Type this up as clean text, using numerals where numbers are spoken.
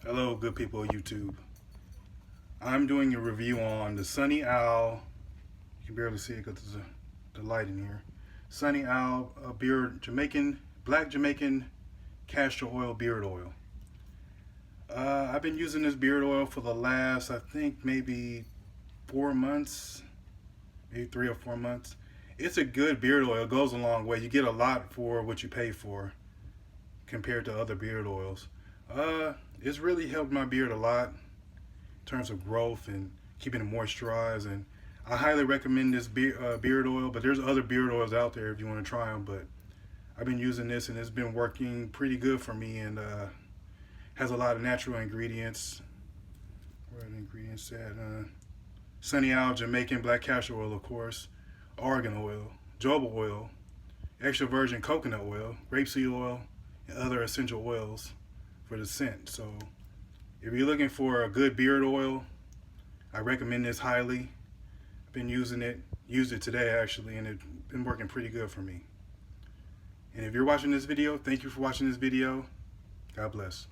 Hello, good people of YouTube. I'm doing a review on the Sunny Owl. You can barely see it because there's the light in here. Sunny Owl black Jamaican castor oil beard oil. I've been using this beard oil for the last, I think, maybe 4 months, maybe 3 or 4 months. It's a good beard oil. It goes a long way. You get a lot for what you pay for compared to other beard oils. It's really helped my beard a lot in terms of growth and keeping it moisturized, and I highly recommend this beard oil, but there's other beard oils out there if you want to try them, but I've been using this and it's been working pretty good for me, and has a lot of natural ingredients. Where are the ingredients at? Sunny Owl Jamaican black castor oil, of course, argan oil, jojoba oil, extra virgin coconut oil, grapeseed oil, and other essential oils for the scent. So if you're looking for a good beard oil, I recommend this highly. I've been used it today actually, and it's been working pretty good for me. And if you're watching this video, thank you for watching this video. God bless.